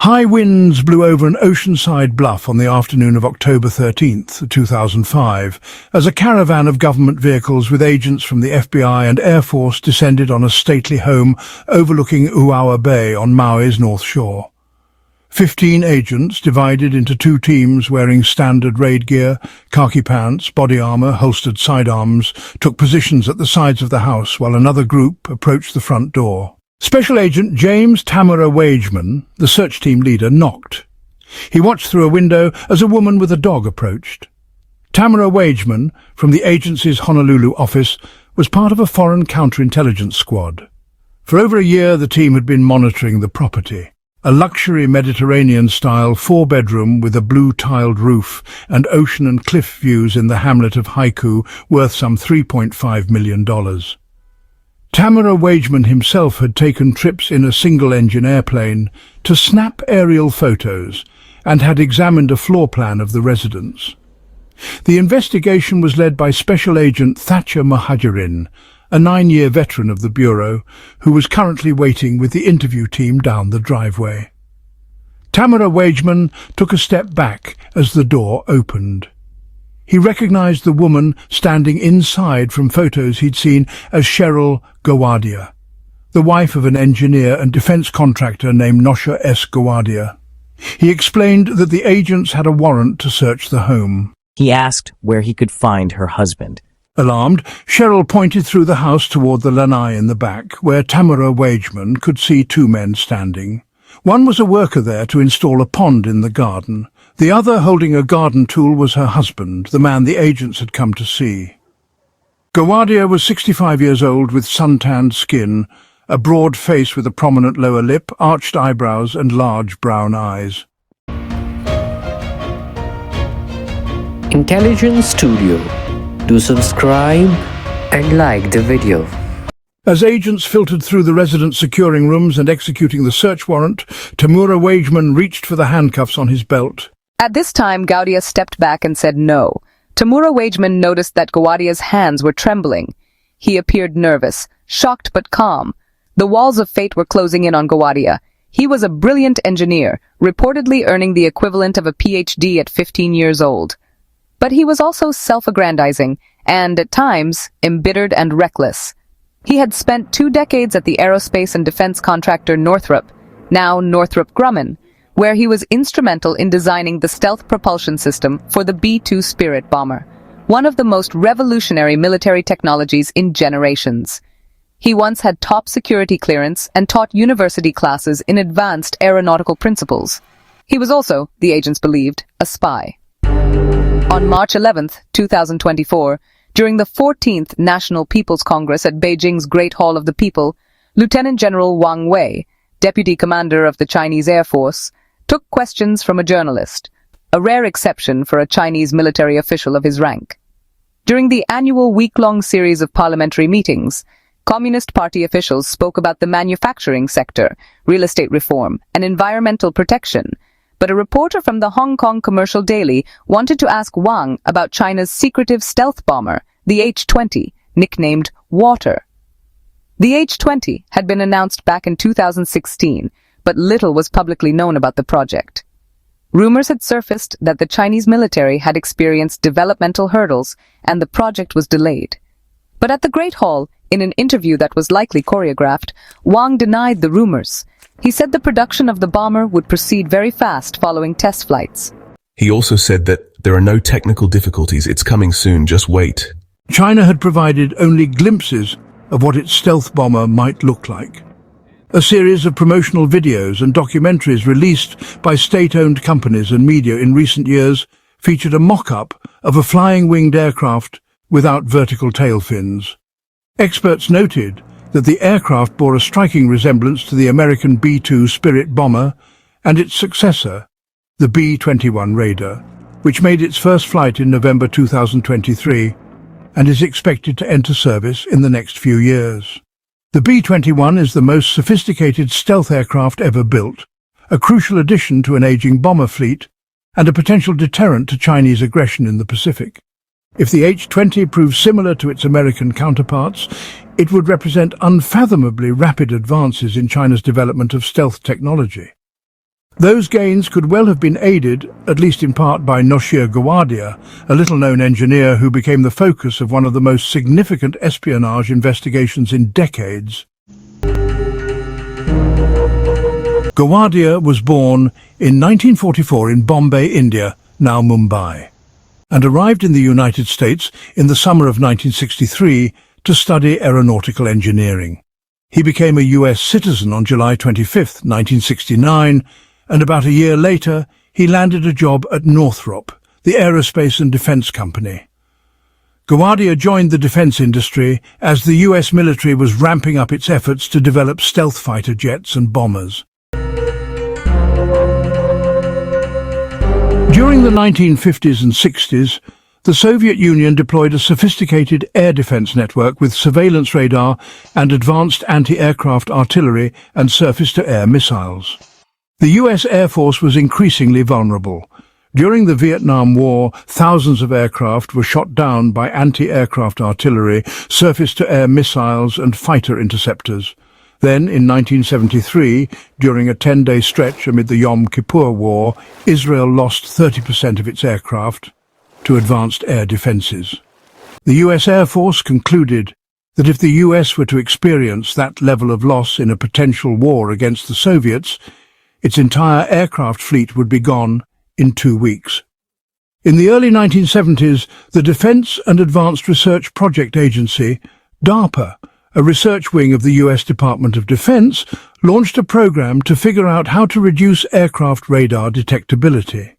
High winds blew over an oceanside bluff on the afternoon of October 13th, 2005, as a caravan of government vehicles with agents from the FBI and Air Force descended on a stately home overlooking Uaua Bay on Maui's north shore. 15 agents, divided into two teams wearing standard raid gear, khaki pants, body armor, holstered sidearms, took positions at the sides of the house while another group approached the front door. Special Agent James Tamara Wageman, the search team leader, knocked. He watched through a window as a woman with a dog approached. Tamara Wageman, from the agency's Honolulu office, was part of a foreign counterintelligence squad. For over a year, the team had been monitoring the property. A luxury Mediterranean-style four-bedroom with a blue-tiled roof and ocean and cliff views in the hamlet of Haiku, worth some $3.5 million. Tamara Wageman himself had taken trips in a single-engine airplane to snap aerial photos and had examined a floor plan of the residence. The investigation was led by Special Agent Thatcher Mahajarin, a 9-year veteran of the Bureau, who was currently waiting with the interview team down the driveway. Tamara Wageman took a step back as the door opened. He recognized the woman standing inside from photos he'd seen as Noshir Gowadia, the wife of an engineer and defense contractor named Noshir Gowadia. He explained that the agents had a warrant to search the home. He asked where he could find her husband. Alarmed, Cheryl pointed through the house toward the lanai in the back, where Tamara Wageman could see two men standing. One was a worker there to install a pond in the garden. The other, holding a garden tool, was her husband, the man the agents had come to see. Gowadia was 65 years old with suntanned skin, a broad face with a prominent lower lip, arched eyebrows and large brown eyes. Intelligence Studio. Do subscribe and like the video. As agents filtered through the residents' securing rooms and executing the search warrant, Tamara Wageman reached for the handcuffs on his belt. At this time, Gowadia stepped back and said no. Tamara Wageman noticed that Gowadia's hands were trembling. He appeared nervous, shocked but calm. The walls of fate were closing in on Gowadia. He was a brilliant engineer, reportedly earning the equivalent of a PhD at 15 years old. But he was also self-aggrandizing and, at times, embittered and reckless. He had spent 2 decades at the aerospace and defense contractor Northrop, now Northrop Grumman, where he was instrumental in designing the stealth propulsion system for the B-2 Spirit bomber, one of the most revolutionary military technologies in generations. He once had top security clearance and taught university classes in advanced aeronautical principles. He was also, the agents believed, a spy. On March 11, 2024, during the 14th National People's Congress at Beijing's Great Hall of the People, Lieutenant General Wang Wei, Deputy Commander of the Chinese Air Force, took questions from a journalist, a rare exception for a Chinese military official of his rank. During the annual week-long series of parliamentary meetings, Communist Party officials spoke about the manufacturing sector, real estate reform, and environmental protection, but a reporter from the Hong Kong Commercial Daily wanted to ask Wang about China's secretive stealth bomber, the H-20, nicknamed Water. The H-20 had been announced back in 2016, but little was publicly known about the project. Rumors had surfaced that the Chinese military had experienced developmental hurdles and the project was delayed. But at the Great Hall, in an interview that was likely choreographed, Wang denied the rumors. He said the production of the bomber would proceed very fast following test flights. He also said that there are no technical difficulties, it's coming soon, just wait. China had provided only glimpses of what its stealth bomber might look like. A series of promotional videos and documentaries released by state-owned companies and media in recent years featured a mock-up of a flying winged aircraft without vertical tail fins. Experts noted that the aircraft bore a striking resemblance to the American B-2 Spirit bomber and its successor, the B-21 Raider, which made its first flight in November 2023 and is expected to enter service in the next few years. The B-21 is the most sophisticated stealth aircraft ever built, a crucial addition to an aging bomber fleet and a potential deterrent to Chinese aggression in the Pacific. If the H-20 proves similar to its American counterparts, it would represent unfathomably rapid advances in China's development of stealth technology. Those gains could well have been aided, at least in part, by Noshir Gowadia, a little-known engineer who became the focus of one of the most significant espionage investigations in decades. Gowadia was born in 1944 in Bombay, India, now Mumbai, and arrived in the United States in the summer of 1963 to study aeronautical engineering. He became a US citizen on July 25, 1969, and about a year later he landed a job at Northrop, the aerospace and defense company. Gowadia joined the defense industry as the US military was ramping up its efforts to develop stealth fighter jets and bombers. During the 1950s and 60s, the Soviet Union deployed a sophisticated air defense network with surveillance radar and advanced anti-aircraft artillery and surface-to-air missiles. The US Air Force was increasingly vulnerable. During the Vietnam War, thousands of aircraft were shot down by anti-aircraft artillery, surface-to-air missiles and fighter interceptors. Then, in 1973, during a 10-day stretch amid the Yom Kippur War, Israel lost 30% of its aircraft to advanced air defenses. The US Air Force concluded that if the US were to experience that level of loss in a potential war against the Soviets, its entire aircraft fleet would be gone in 2 weeks. In the early 1970s, the Defense and Advanced Research Project Agency, DARPA, a research wing of the US Department of Defense, launched a program to figure out how to reduce aircraft radar detectability.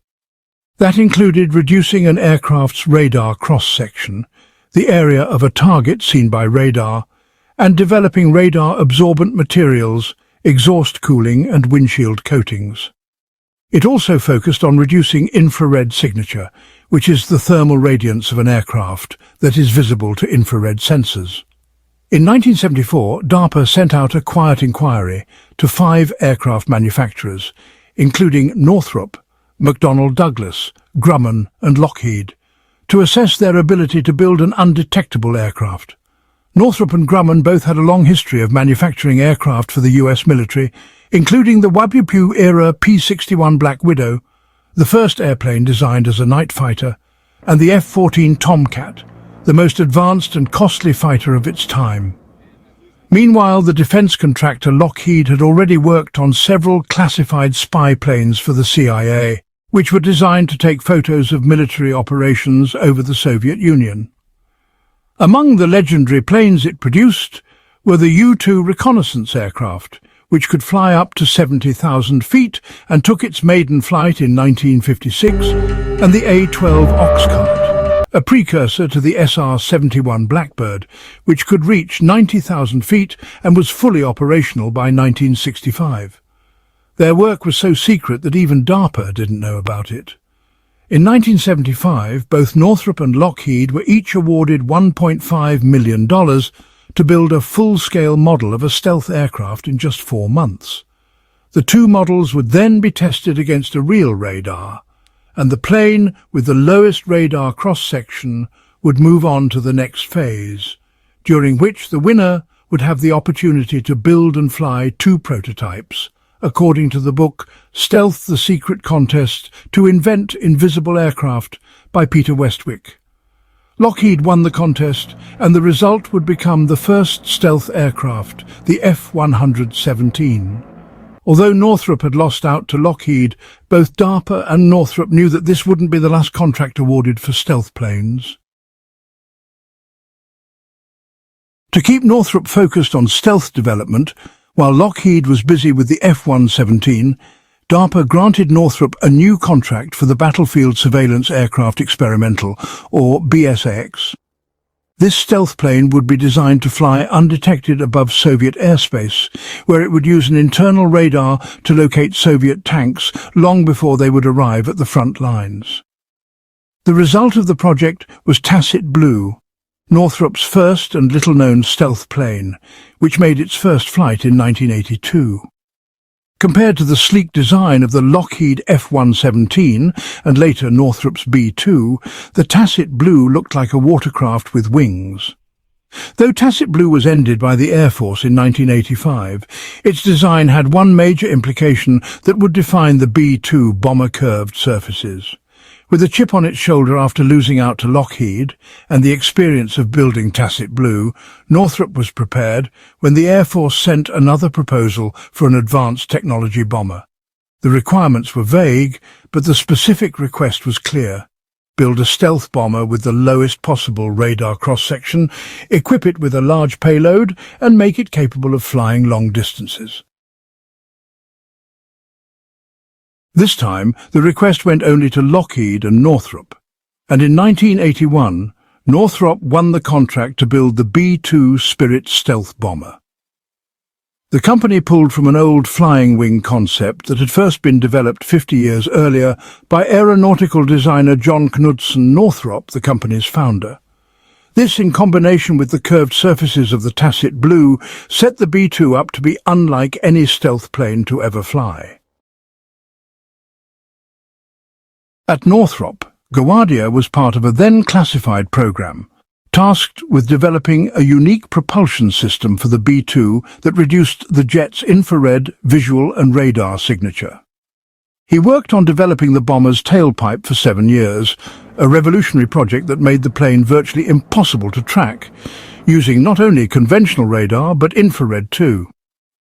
That included reducing an aircraft's radar cross-section, the area of a target seen by radar, and developing radar-absorbent materials, exhaust cooling and windshield coatings. It also focused on reducing infrared signature, which is the thermal radiance of an aircraft that is visible to infrared sensors. In 1974, DARPA sent out a quiet inquiry to 5 aircraft manufacturers, including Northrop, McDonnell Douglas, Grumman and Lockheed, to assess their ability to build an undetectable aircraft. Northrop and Grumman both had a long history of manufacturing aircraft for the US military, including the Wabipu-era P-61 Black Widow, the first airplane designed as a night fighter, and the F-14 Tomcat, the most advanced and costly fighter of its time. Meanwhile, the defense contractor Lockheed had already worked on several classified spy planes for the CIA, which were designed to take photos of military operations over the Soviet Union. Among the legendary planes it produced were the U-2 reconnaissance aircraft, which could fly up to 70,000 feet and took its maiden flight in 1956, and the A-12 Oxcart, a precursor to the SR-71 Blackbird, which could reach 90,000 feet and was fully operational by 1965. Their work was so secret that even DARPA didn't know about it. In 1975, both Northrop and Lockheed were each awarded $1.5 million to build a full-scale model of a stealth aircraft in just 4 months. The 2 models would then be tested against a real radar, and the plane with the lowest radar cross-section would move on to the next phase, during which the winner would have the opportunity to build and fly 2 prototypes, according to the book Stealth: The Secret Contest to Invent Invisible Aircraft by Peter Westwick. Lockheed won the contest, and the result would become the first stealth aircraft, the F-117. Although Northrop had lost out to Lockheed, both DARPA and Northrop knew that this wouldn't be the last contract awarded for stealth planes. To keep Northrop focused on stealth development, while Lockheed was busy with the F-117, DARPA granted Northrop a new contract for the Battlefield Surveillance Aircraft Experimental, or BSAX. This stealth plane would be designed to fly undetected above Soviet airspace, where it would use an internal radar to locate Soviet tanks long before they would arrive at the front lines. The result of the project was Tacit Blue, Northrop's first and little-known stealth plane, which made its first flight in 1982. Compared to the sleek design of the Lockheed F-117 and later Northrop's B-2, the Tacit Blue looked like a watercraft with wings. Though Tacit Blue was ended by the Air Force in 1985, its design had one major implication that would define the B-2 bomber curved surfaces. With a chip on its shoulder after losing out to Lockheed and the experience of building Tacit Blue, Northrop was prepared when the Air Force sent another proposal for an advanced technology bomber. The requirements were vague, but the specific request was clear. Build a stealth bomber with the lowest possible radar cross-section, equip it with a large payload, and make it capable of flying long distances. This time, the request went only to Lockheed and Northrop, and in 1981, Northrop won the contract to build the B-2 Spirit stealth bomber. The company pulled from an old flying wing concept that had first been developed 50 years earlier by aeronautical designer John Knudsen Northrop, the company's founder. This, in combination with the curved surfaces of the Tacit Blue, set the B-2 up to be unlike any stealth plane to ever fly. At Northrop, Gowadia was part of a then-classified program, tasked with developing a unique propulsion system for the B-2 that reduced the jet's infrared, visual and radar signature. He worked on developing the bomber's tailpipe for 7 years, a revolutionary project that made the plane virtually impossible to track, using not only conventional radar but infrared too.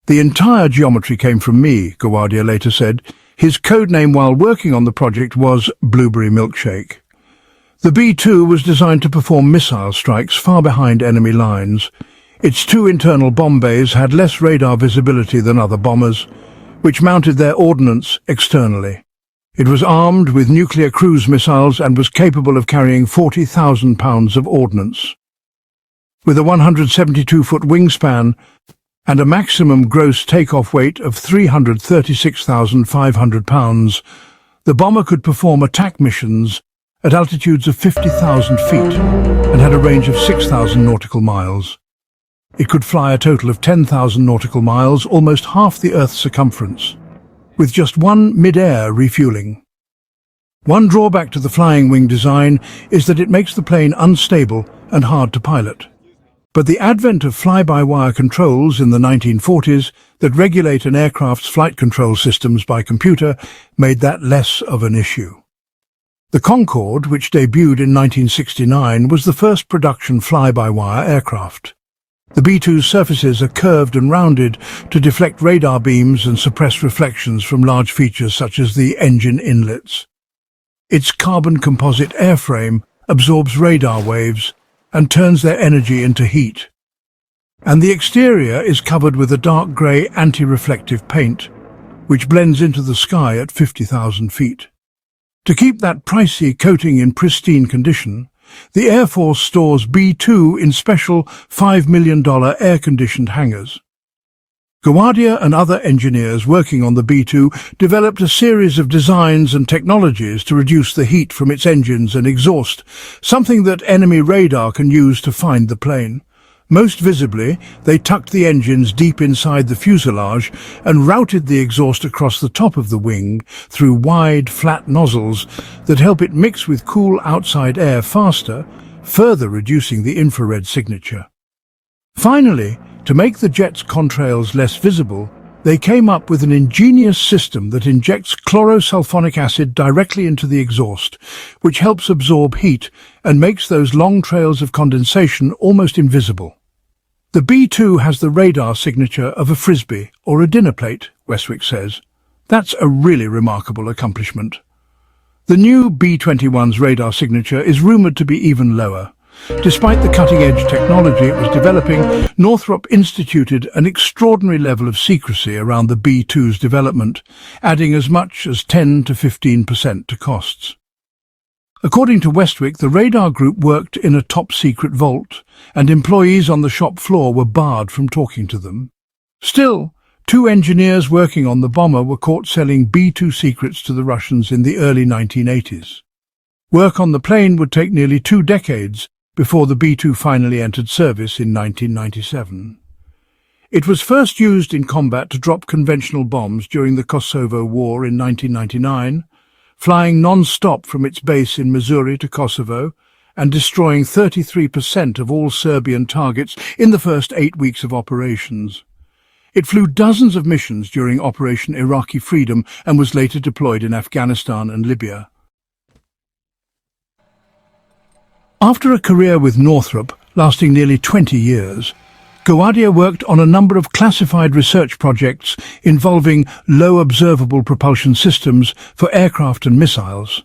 The entire geometry came from me, Gowadia later said. His codename while working on the project was Blueberry Milkshake. The B-2 was designed to perform missile strikes far behind enemy lines. Its 2 internal bomb bays had less radar visibility than other bombers, which mounted their ordnance externally. It was armed with nuclear cruise missiles and was capable of carrying 40,000 pounds of ordnance. With a 172-foot wingspan and a maximum gross takeoff weight of 336,500 pounds, the bomber could perform attack missions at altitudes of 50,000 feet and had a range of 6,000 nautical miles. It could fly a total of 10,000 nautical miles, almost half the Earth's circumference, with just one mid-air refueling. One drawback to the flying wing design is that it makes the plane unstable and hard to pilot. But the advent of fly-by-wire controls in the 1940s that regulate an aircraft's flight control systems by computer made that less of an issue. The Concorde, which debuted in 1969, was the first production fly-by-wire aircraft. The B-2's surfaces are curved and rounded to deflect radar beams and suppress reflections from large features such as the engine inlets. Its carbon composite airframe absorbs radar waves and turns their energy into heat. And the exterior is covered with a dark grey anti-reflective paint, which blends into the sky at 50,000 feet. To keep that pricey coating in pristine condition, the Air Force stores B-2 in special $5 million air-conditioned hangars. Gowadia and other engineers working on the B-2 developed a series of designs and technologies to reduce the heat from its engines and exhaust, something that enemy radar can use to find the plane. Most visibly, they tucked the engines deep inside the fuselage and routed the exhaust across the top of the wing through wide, flat nozzles that help it mix with cool outside air faster, further reducing the infrared signature. Finally, to make the jet's contrails less visible, they came up with an ingenious system that injects chlorosulfonic acid directly into the exhaust, which helps absorb heat and makes those long trails of condensation almost invisible. The B-2 has the radar signature of a frisbee or a dinner plate, Westwick says. That's a really remarkable accomplishment. The new B-21's radar signature is rumoured to be even lower. Despite the cutting-edge technology it was developing, Northrop instituted an extraordinary level of secrecy around the B-2's development, adding as much as 10 to 15% to costs. According to Westwick, the radar group worked in a top-secret vault, and employees on the shop floor were barred from talking to them. Still, 2 engineers working on the bomber were caught selling B-2 secrets to the Russians in the early 1980s. Work on the plane would take nearly 2 decades before the B-2 finally entered service in 1997. It was first used in combat to drop conventional bombs during the Kosovo War in 1999, flying non-stop from its base in Missouri to Kosovo, and destroying 33% of all Serbian targets in the first 8 weeks of operations. It flew dozens of missions during Operation Iraqi Freedom and was later deployed in Afghanistan and Libya. After a career with Northrop, lasting nearly 20 years, Gowadia worked on a number of classified research projects involving low observable propulsion systems for aircraft and missiles.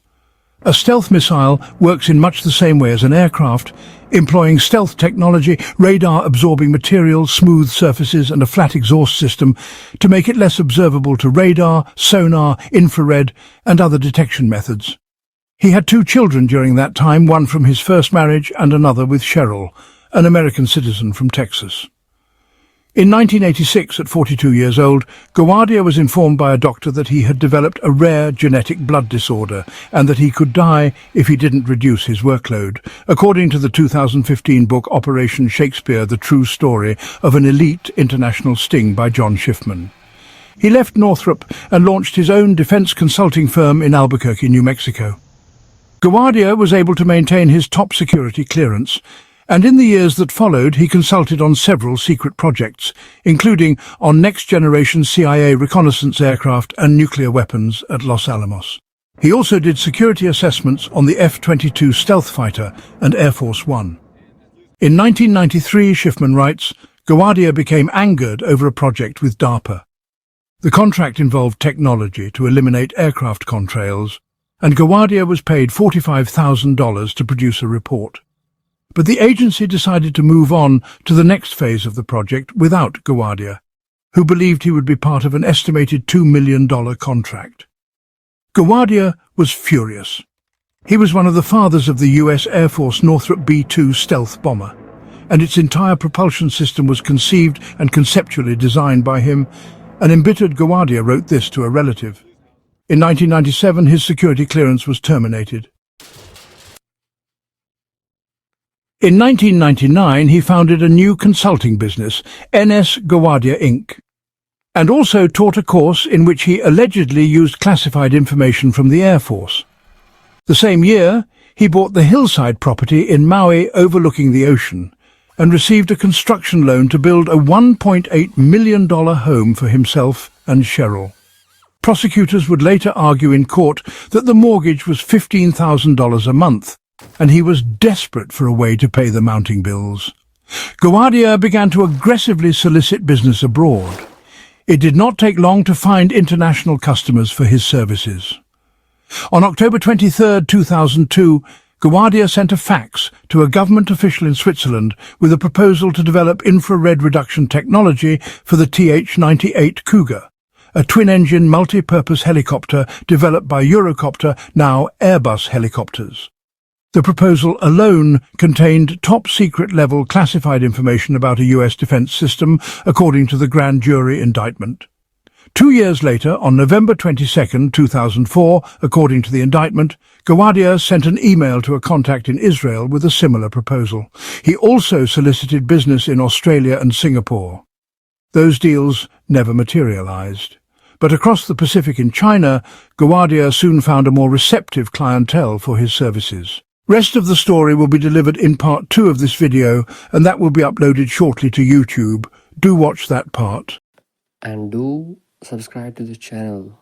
A stealth missile works in much the same way as an aircraft, employing stealth technology, radar-absorbing materials, smooth surfaces and a flat exhaust system to make it less observable to radar, sonar, infrared and other detection methods. He had 2 children during that time, one from his first marriage and another with Cheryl, an American citizen from Texas. In 1986, at 42 years old, Gowadia was informed by a doctor that he had developed a rare genetic blood disorder and that he could die if he didn't reduce his workload, according to the 2015 book Operation Shakespeare, the true story of an elite international sting by John Schiffman. He left Northrop and launched his own defense consulting firm in Albuquerque, New Mexico. Gowadia was able to maintain his top security clearance, and in the years that followed he consulted on several secret projects, including on next-generation CIA reconnaissance aircraft and nuclear weapons at Los Alamos. He also did security assessments on the F-22 stealth fighter and Air Force One. In 1993, Schiffman writes, Gowadia became angered over a project with DARPA. The contract involved technology to eliminate aircraft contrails, and Gowadia was paid $45,000 to produce a report. But the agency decided to move on to the next phase of the project without Gowadia, who believed he would be part of an estimated $2 million contract. Gowadia was furious. He was one of the fathers of the US Air Force Northrop B-2 stealth bomber, and its entire propulsion system was conceived and conceptually designed by him. An embittered Gowadia wrote this to a relative. In 1997, his security clearance was terminated. In 1999, he founded a new consulting business, NS Gowadia Inc., and also taught a course in which he allegedly used classified information from the Air Force. The same year, he bought the hillside property in Maui overlooking the ocean and received a construction loan to build a $1.8 million home for himself and Cheryl. Prosecutors would later argue in court that the mortgage was $15,000 a month, and he was desperate for a way to pay the mounting bills. Gowadia began to aggressively solicit business abroad. It did not take long to find international customers for his services. On October 23, 2002, Gowadia sent a fax to a government official in Switzerland with a proposal to develop infrared reduction technology for the TH-98 Cougar, a twin-engine multi-purpose helicopter developed by Eurocopter, now Airbus helicopters. The proposal alone contained top-secret-level classified information about a US defense system, according to the grand jury indictment. 2 years later, on November 22, 2004, according to the indictment, Gowadia sent an email to a contact in Israel with a similar proposal. He also solicited business in Australia and Singapore. Those deals never materialized. But across the Pacific in China, Gowadia soon found a more receptive clientele for his services. Rest of the story will be delivered in part 2 of this video, and that will be uploaded shortly to YouTube. Do watch that part. And do subscribe to the channel.